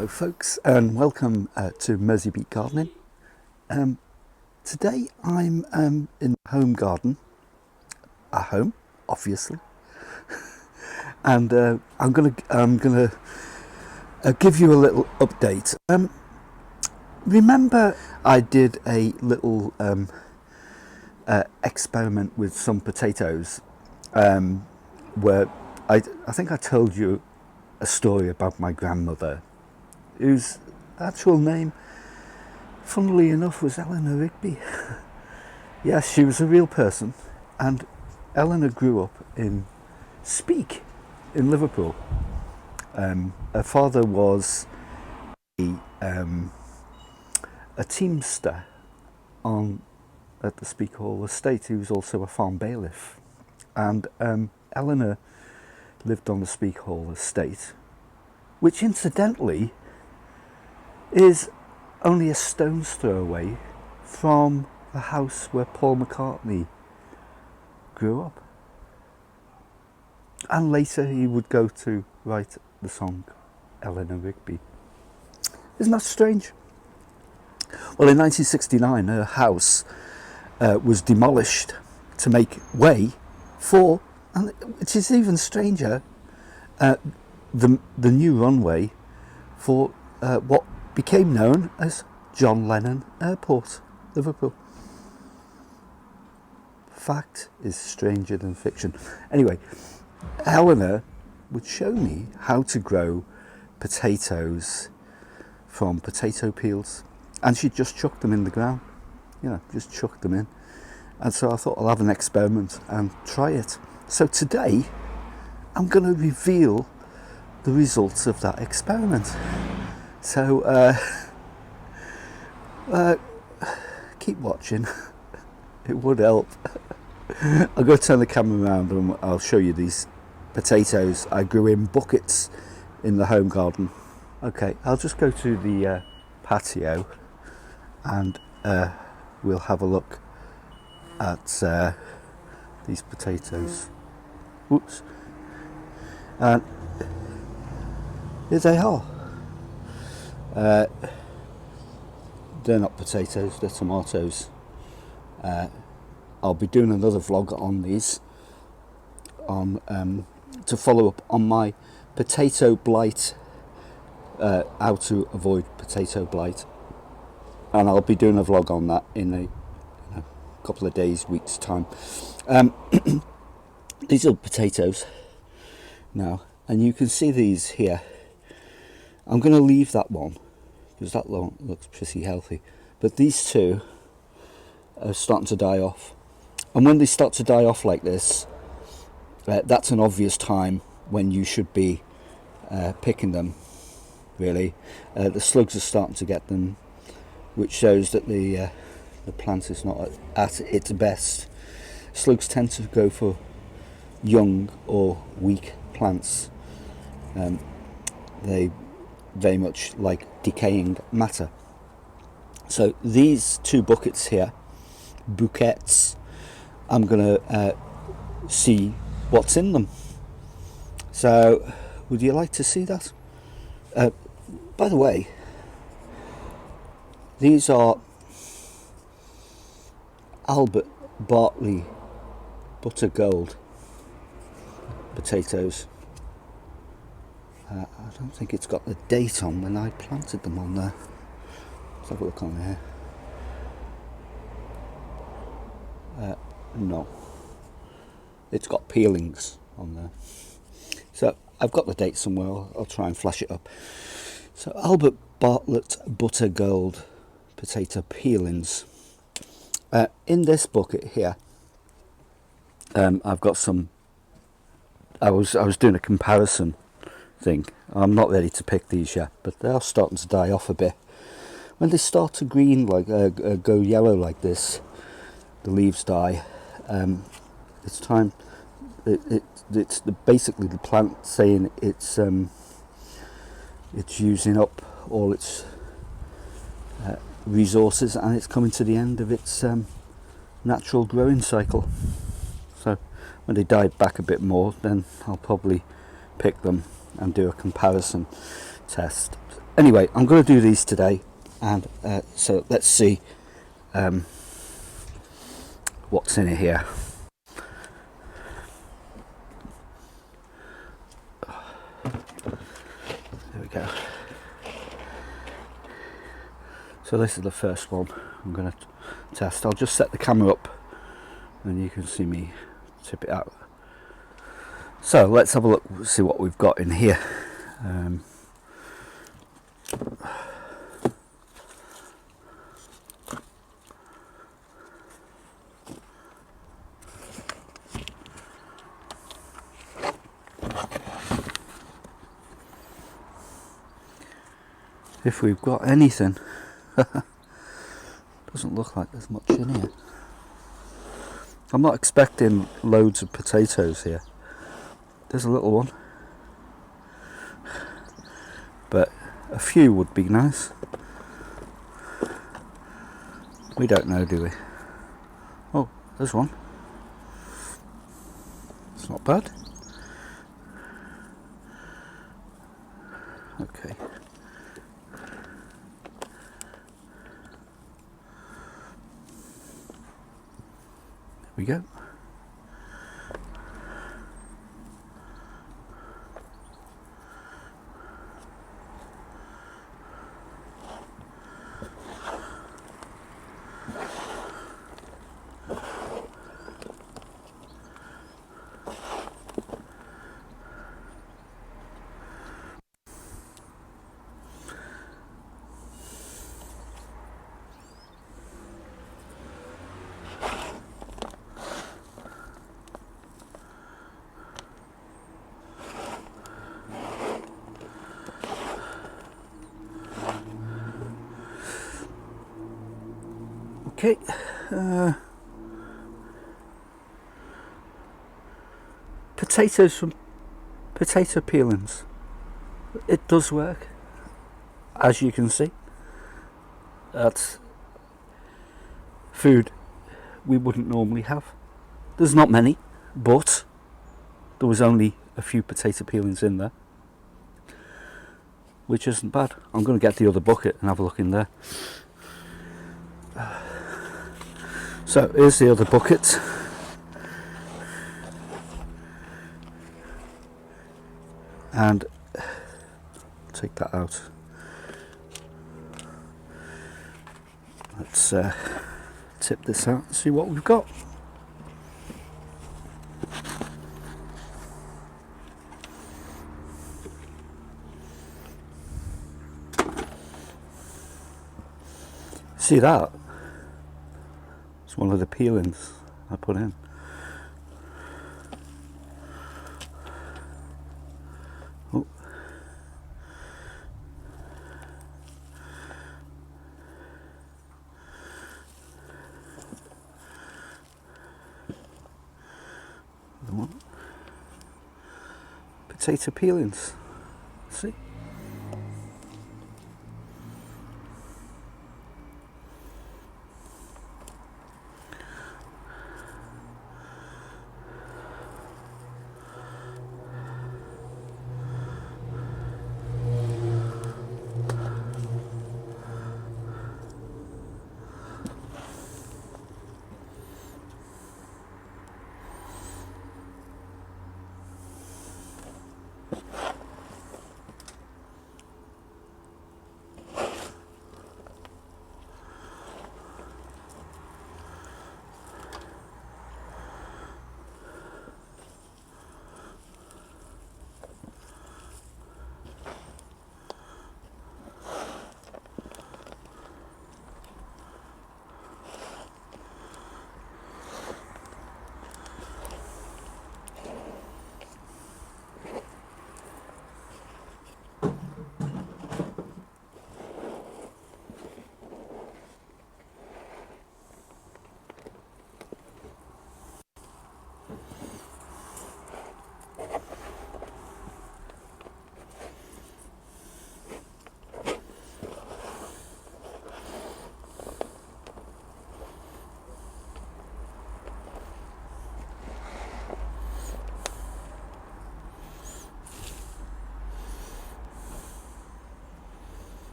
Hello folks, and welcome to Merseybeet gardening. Today I'm in the home garden, at home obviously, and I'm gonna give you a little update. Remember I did a little experiment with some potatoes, where I think I told you a story about my grandmother, whose actual name, funnily enough, was Eleanor Rigby. Yes, she was a real person, and Eleanor grew up in Speke in Liverpool. Her father was a teamster at the Speke Hall estate. He was also a farm bailiff, and Eleanor lived on the Speke Hall estate, which incidentally is only a stone's throw away from the house where Paul McCartney grew up. And later he would go to write the song Eleanor Rigby. Isn't that strange? Well, in 1969 her house was demolished to make way for, and which is even stranger, the new runway for what became known as John Lennon Airport, Liverpool. Fact is stranger than fiction. Anyway, Eleanor would show me how to grow potatoes from potato peels, and she'd just chuck them in the ground, just chuck them in. And so I thought I'll have an experiment and try it. So today I'm going to reveal the results of that experiment. So keep watching. It would help. I'll go turn the camera around and I'll show you these potatoes I grew in buckets in the home garden. Okay, I'll just go to the patio and we'll have a look at these potatoes. Whoops. And here they are. They're not potatoes, they're tomatoes. I'll be doing another vlog on these to follow up on my potato blight, how to avoid potato blight, and I'll be doing a vlog on that in a couple of days, weeks time. These are potatoes now, and you can see these here. I'm going to leave that one because that one looks pretty healthy, but these two are starting to die off, and when they start to die off like this, that's an obvious time when you should be picking them, really. The slugs are starting to get them, which shows that the plant is not at its best. Slugs tend to go for young or weak plants. They very much like decaying matter. So these two buckets here, bouquets, I'm going to see what's in them. So would you like to see that? By the way, these are Albert Bartley Butter Gold potatoes. I don't think it's got the date on when I planted them on there. Let's have a look on here. No, it's got peelings on there. So I've got the date somewhere. I'll try and flash it up. So Albert Bartlett Butter Gold potato peelings. In this bucket here, I've got some. I was doing a comparison thing. I'm not ready to pick these yet, but they are starting to die off a bit. When they start to green, like go yellow like this, the leaves die. It's time. It's basically the plant saying it's using up all its resources, and it's coming to the end of its natural growing cycle. So when they die back a bit more, then I'll probably pick them and do a comparison test. Anyway, I'm going to do these today, and so let's see what's in here. There we go. So this is the first one I'm going to test. I'll just set the camera up and you can see me tip it out. So let's have a look, see what we've got in here. If we've got anything. Doesn't look like there's much in here. I'm not expecting loads of potatoes here. There's a little one, but a few would be nice. We don't know, do we? Oh, there's one. It's not bad. Okay. There we go. Okay, potatoes from potato peelings. It does work, as you can see. That's food we wouldn't normally have. There's not many, but there was only a few potato peelings in there, which isn't bad. I'm going to get the other bucket and have a look in there. So here's the other bucket. And take that out. Let's tip this out and see what we've got. See that? It's one of the peelings I put in. Oh. The one. Potato peelings. See?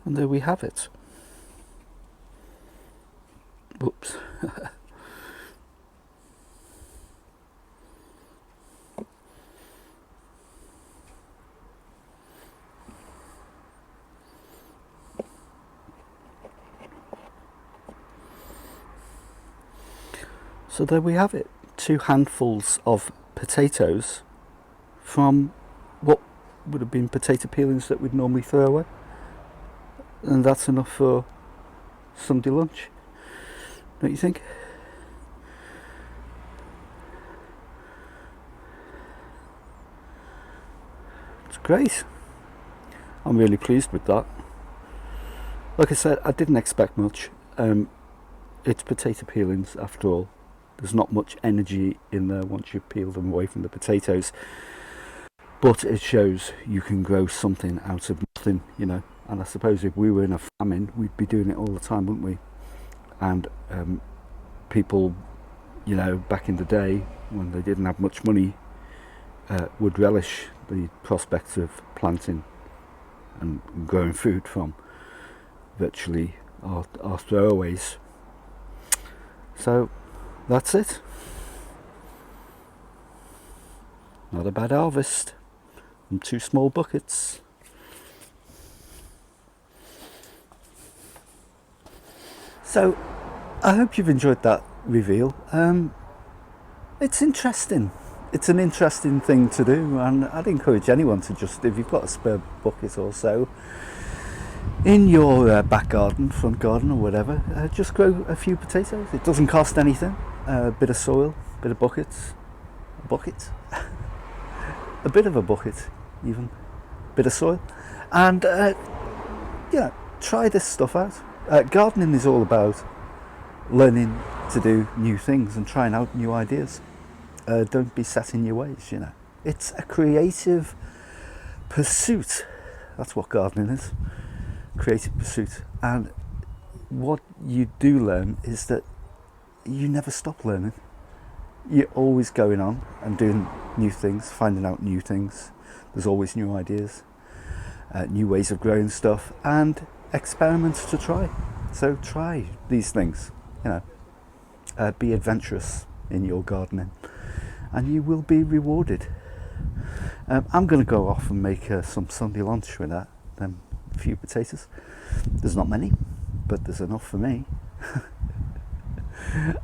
And there we have it. Whoops. So there we have it. 2 handfuls of potatoes from what would have been potato peelings that we'd normally throw away. And that's enough for Sunday lunch, don't you think? It's great. I'm really pleased with that. Like I said, I didn't expect much. It's potato peelings after all. There's not much energy in there once you peel them away from the potatoes. But it shows you can grow something out of nothing, you know. And I suppose if we were in a famine, we'd be doing it all the time, wouldn't we? And people, you know, back in the day when they didn't have much money, would relish the prospect of planting and growing food from virtually our throwaways. So that's it. Not a bad harvest from 2 small buckets. So I hope you've enjoyed that reveal. It's interesting. It's an interesting thing to do, and I'd encourage anyone to just, if you've got a spare bucket or so in your back garden, front garden or whatever, just grow a few potatoes. It doesn't cost anything. A bit of soil, a bit of buckets, a bucket, a bit of a bucket even, a bit of soil, and yeah, try this stuff out. Gardening is all about learning to do new things and trying out new ideas. Don't be set in your ways, you know. It's a creative pursuit. That's what gardening is. Creative pursuit. And what you do learn is that you never stop learning. You're always going on and doing new things, finding out new things. There's always new ideas, new ways of growing stuff, and experiments to try. So try these things, you know. Be adventurous in your gardening, and you will be rewarded. I'm going to go off and make some Sunday lunch with that. A few potatoes. There's not many, but there's enough for me.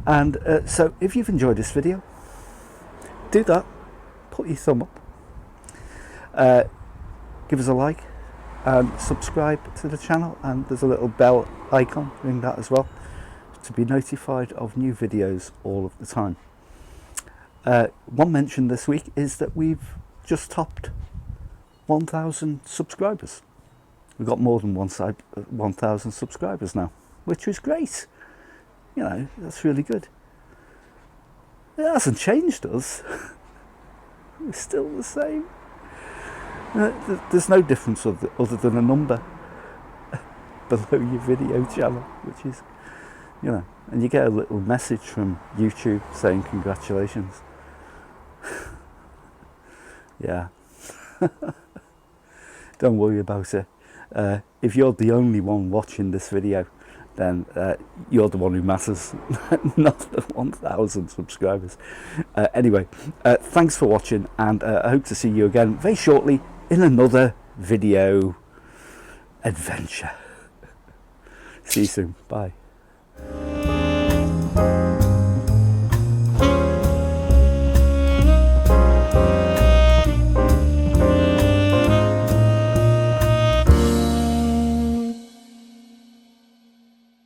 And so if you've enjoyed this video, do that. Put your thumb up. Give us a like and subscribe to the channel, and there's a little bell icon, ring that as well, to be notified of new videos all of the time. One mention this week is that we've just topped 1,000 subscribers. We've got more than 1,000 subscribers now, which is great. You know, that's really good. It hasn't changed us. We're still the same. There's no difference other than a number below your video channel, which is, you know, and you get a little message from YouTube saying congratulations. Yeah. Don't worry about it. If you're the only one watching this video, then you're the one who matters, not the 1,000 subscribers. Anyway, thanks for watching, and I hope to see you again very shortly in another video adventure. See you soon. Bye.